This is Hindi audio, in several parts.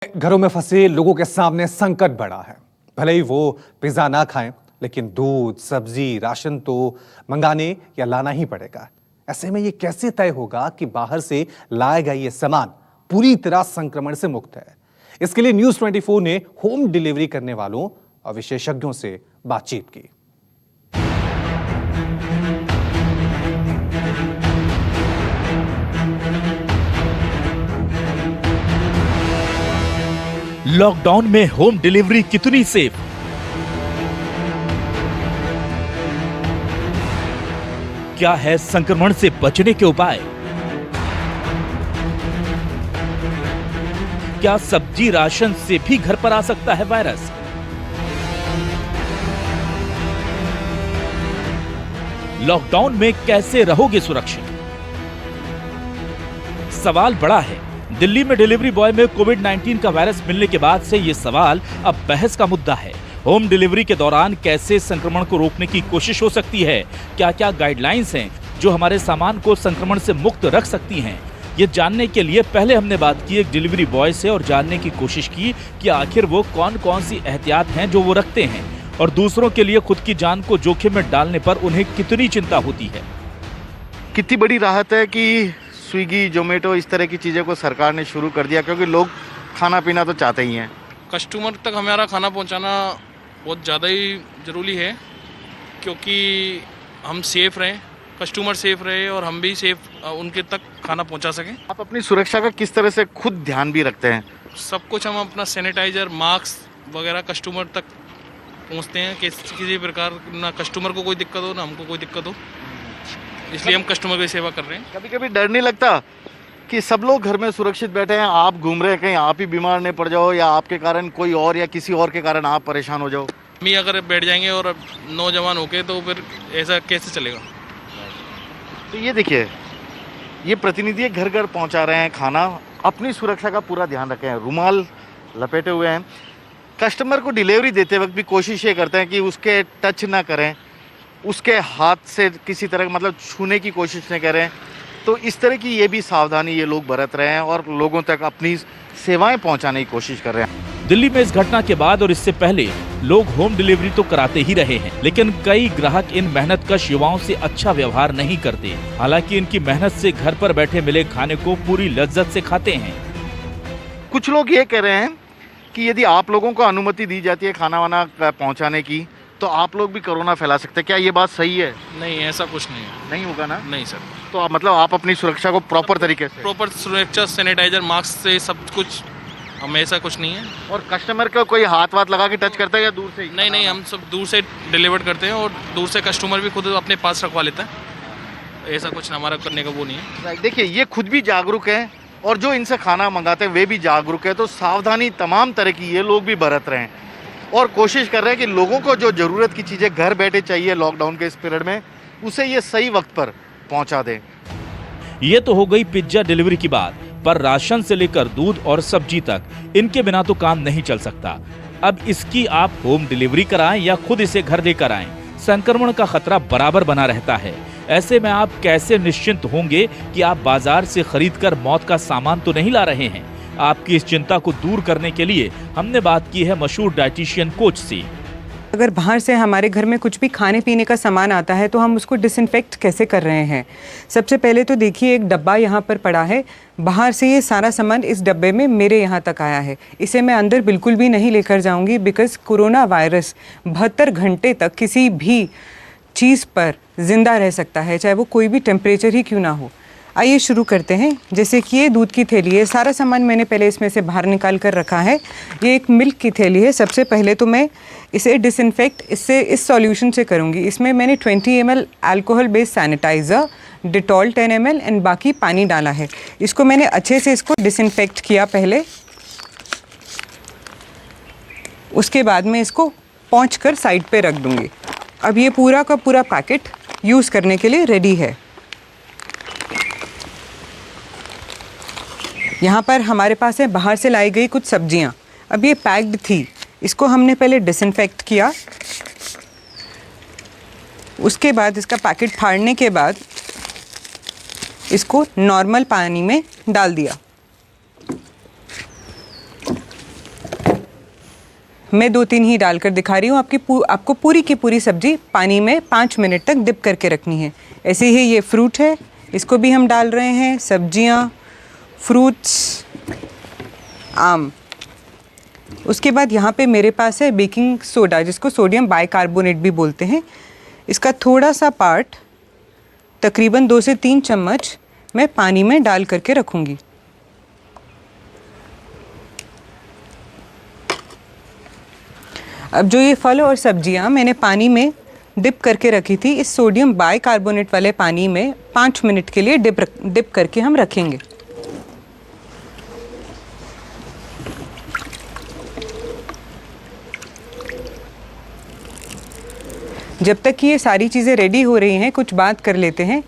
घरों में फंसे लोगों के सामने संकट बड़ा है। भले ही वो पिज्जा ना खाएं, लेकिन दूध, सब्जी, राशन तो मंगाने या लाना ही पड़ेगा। ऐसे में ये कैसे तय होगा कि बाहर से लाया गया ये सामान पूरी तरह संक्रमण से मुक्त है? इसके लिए न्यूज़ 24 ने होम डिलीवरी करने वालों और विशेषज्ञों से बातचीत की। लॉकडाउन में होम डिलीवरी कितनी सेफ? क्या है संक्रमण से बचने के उपाय? क्या सब्जी राशन से भी घर पर आ सकता है वायरस? लॉकडाउन में कैसे रहोगे सुरक्षित? सवाल बड़ा है। दिल्ली में डिलीवरी बॉय में कोविड-19 का वायरस मिलने के बाद से ये सवाल अब बहस का मुद्दा है। होम डिलीवरी के दौरान कैसे संक्रमण को रोकने की कोशिश हो सकती है? क्या-क्या गाइडलाइंस हैं जो हमारे सामान को संक्रमण से मुक्त रख सकती हैं? ये जानने के लिए पहले हमने बात की एक डिलीवरी बॉय से और जानने की कोशिश की कि आखिर वो कौन-कौन सी एहतियात हैं जो वो रखते हैं और दूसरों के लिए खुद की जान को जोखिम में डालने पर उन्हें कितनी चिंता होती है। कितनी बड़ी राहत है कि स्विगी, जोमेटो इस तरह की चीज़ों को सरकार ने शुरू कर दिया, क्योंकि लोग खाना पीना तो चाहते ही हैं। कस्टमर तक हमारा खाना पहुंचाना बहुत ज़्यादा ही ज़रूरी है, क्योंकि हम सेफ़ रहें, कस्टमर सेफ़ रहे और हम भी सेफ़ उनके तक खाना पहुंचा सकें। आप अपनी सुरक्षा का किस तरह से खुद ध्यान भी रखते हैं? सब कुछ हम अपना सैनिटाइज़र, मास्क वगैरह कस्टमर तक पहुंचते हैं कि किसी प्रकार ना कस्टमर को कोई दिक्कत हो ना हमको कोई दिक्कत हो, इसलिए हम कस्टमर की सेवा कर रहे हैं। कभी कभी डर नहीं लगता कि सब लोग घर में सुरक्षित बैठे हैं, आप घूम रहे हैं, कहीं आप ही बीमार नहीं पड़ जाओ या आपके कारण कोई और या किसी और के कारण आप परेशान हो जाओ? हम ही अगर बैठ जाएंगे और नौजवान होके तो फिर ऐसा कैसे चलेगा? तो ये देखिए, ये प्रतिनिधि घर घर पहुंचा रहे हैं खाना, अपनी सुरक्षा का पूरा ध्यान रखें, रुमाल लपेटे हुए हैं। कस्टमर को डिलीवरी देते वक्त भी कोशिश ये करते हैं कि उसके टच ना करें, उसके हाथ से किसी तरह मतलब छूने की कोशिश नहीं करें। तो इस तरह की ये भी सावधानी ये लोग बरत रहे हैं और लोगों तक अपनी सेवाएं पहुंचाने की कोशिश कर रहे हैं। दिल्ली में इस घटना के बाद और इससे पहले लोग होम डिलीवरी तो कराते ही रहे हैं, लेकिन कई ग्राहक इन मेहनतकश युवाओं से अच्छा व्यवहार नहीं करते। हालांकि इनकी मेहनत से घर पर बैठे मिले खाने को पूरी लज्जत से खाते हैं। कुछ लोग ये कह रहे हैं कि यदि आप लोगों को अनुमति दी जाती है खाना वाना पहुँचाने की, तो आप लोग भी कोरोना फैला सकते हैं। क्या ये बात सही है? नहीं, ऐसा कुछ नहीं है। नहीं होगा ना? नहीं सर। तो मतलब आप अपनी सुरक्षा को प्रॉपर तरीके से प्रॉपर सुरक्षा, सैनिटाइजर, मास्क से सब कुछ, हम ऐसा कुछ नहीं है। और कस्टमर को कोई हाथ वाथ लगा के टच करता है या दूर से ही? नहीं, हम सब दूर से डिलीवर करते हैं और दूर से कस्टमर भी खुद अपने पास रखवा लेता है। ऐसा कुछ हमारा करने का वो नहीं है। देखिए, ये खुद भी जागरूक है और जो इनसे खाना मंगाते हैं वे भी जागरूक है। तो सावधानी तमाम तरह की ये लोग भी बरत रहे हैं और कोशिश कर रहे हैं कि लोगों को जो ज़रूरत की चीज़ें घर बैठे चाहिए लॉकडाउन के इस पीरियड में, उसे ये सही वक्त पर पहुंचा दें। ये तो हो गई पिज्जा डिलीवरी की बात, पर राशन से लेकर दूध और सब्जी तक, इनके बिना तो काम नहीं चल सकता। अब इसकी आप होम डिलीवरी कराएं या खुद इसे घर लेकर आएं, संक्रमण का खतरा बराबर बना रहता है। ऐसे में आप कैसे निश्चिंत होंगे कि आप बाजार से खरीदकर मौत का सामान तो नहीं ला रहे हैं? आपकी इस चिंता को दूर करने के लिए हमने बात की है मशहूर डाइटिशियन कोच से। अगर बाहर से हमारे घर में कुछ भी खाने पीने का सामान आता है तो हम उसको डिसइंफेक्ट कैसे कर रहे हैं? सबसे पहले तो देखिए, एक डब्बा यहाँ पर पड़ा है, बाहर से ये सारा सामान इस डब्बे में मेरे यहाँ तक आया है। इसे मैं अंदर बिल्कुल भी नहीं लेकर जाऊँगी, बिकॉज़ कोरोना वायरस 72 घंटे तक किसी भी चीज़ पर जिंदा रह सकता है, चाहे वो कोई भी टेम्परेचर ही क्यों ना हो। आइए शुरू करते हैं। जैसे कि ये दूध की थैली है, सारा सामान मैंने पहले इसमें से बाहर निकाल कर रखा है। ये एक मिल्क की थैली है। सबसे पहले तो मैं इसे डिसइंफेक्ट इस सॉल्यूशन से करूँगी। इसमें मैंने 20 ml alcohol based sanitiser, Dettol 10 ml and बाकी पानी डाला है। इसको मैंने अच्छे से इसको डिसइंफेक्ट किया पहले, उसके बाद मैं इसको पोंछ कर साइड पे रख दूँगी। अब ये पूरा का पूरा पैकेट यूज़ करने के लिए रेडी है। यहाँ पर हमारे पास है बाहर से लाई गई कुछ सब्जियाँ। अब ये पैक्ड थी, इसको हमने पहले डिसइंफेक्ट किया। उसके बाद इसका पैकेट फाड़ने के बाद इसको नॉर्मल पानी में डाल दिया। मैं 2-3 ही डालकर दिखा रही हूँ। आपको पूरी की पूरी सब्जी पानी में 5 मिनट तक डिप करके रखनी है। ऐसे ही ये फ्रूट है, इसको भी हम डाल रहे हैं। सब्जियाँ, फ्रूट्स, आम। उसके बाद यहाँ पे मेरे पास है बेकिंग सोडा, जिसको सोडियम बाइकार्बोनेट भी बोलते हैं। इसका थोड़ा सा पार्ट, तकरीबन 2 से 3 चम्मच मैं पानी में डाल करके रखूँगी। अब जो ये फल और सब्जियां मैंने पानी में डिप करके रखी थी, इस सोडियम बाइकार्बोनेट वाले पानी में 5 मिनट के लिए डिप करके हम रखेंगे। जब तक कि ये सारी चीज़ें रेडी हो रही हैं, कुछ बात कर लेते हैं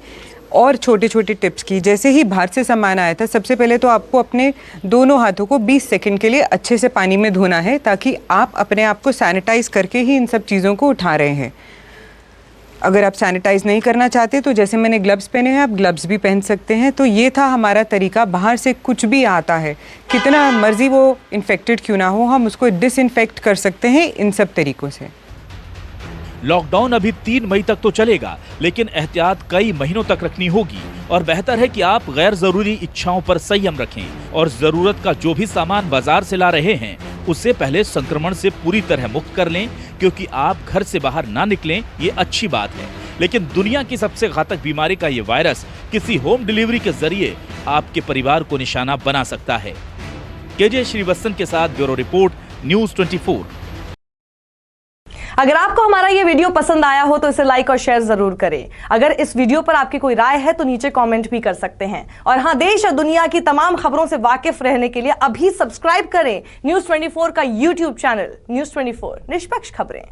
और छोटे छोटे टिप्स की। जैसे ही बाहर से सामान आया था, सबसे पहले तो आपको अपने दोनों हाथों को 20 सेकंड के लिए अच्छे से पानी में धोना है, ताकि आप अपने आप को सैनिटाइज करके ही इन सब चीज़ों को उठा रहे हैं। अगर आप सैनिटाइज नहीं करना चाहते तो जैसे मैंने ग्लव्स पहने हैं, आप ग्लव्स भी पहन सकते हैं। तो ये था हमारा तरीका। बाहर से कुछ भी आता है, कितना मर्जी वो इन्फेक्टेड क्यों ना हो, हम उसको डिसइंफेक्ट कर सकते हैं इन सब तरीक़ों से। लॉकडाउन अभी 3 मई तक तो चलेगा, लेकिन एहतियात कई महीनों तक रखनी होगी और बेहतर है कि आप गैर जरूरी इच्छाओं पर संयम रखें और जरूरत का जो भी सामान बाजार से ला रहे हैं उससे पहले संक्रमण से पूरी तरह मुक्त कर लें, क्योंकि आप घर से बाहर ना निकलें ये अच्छी बात है। लेकिन दुनिया की सबसे घातक बीमारी का ये वायरस किसी होम डिलीवरी के जरिए आपके परिवार को निशाना बना सकता है। केजे श्रीवत्सन के साथ ब्यूरो रिपोर्ट, न्यूज़ 24। अगर आपको हमारा ये वीडियो पसंद आया हो तो इसे लाइक और शेयर जरूर करें। अगर इस वीडियो पर आपकी कोई राय है तो नीचे कमेंट भी कर सकते हैं। और हाँ, देश और दुनिया की तमाम खबरों से वाकिफ रहने के लिए अभी सब्सक्राइब करें न्यूज़ 24 का YouTube चैनल। न्यूज़ 24, निष्पक्ष खबरें।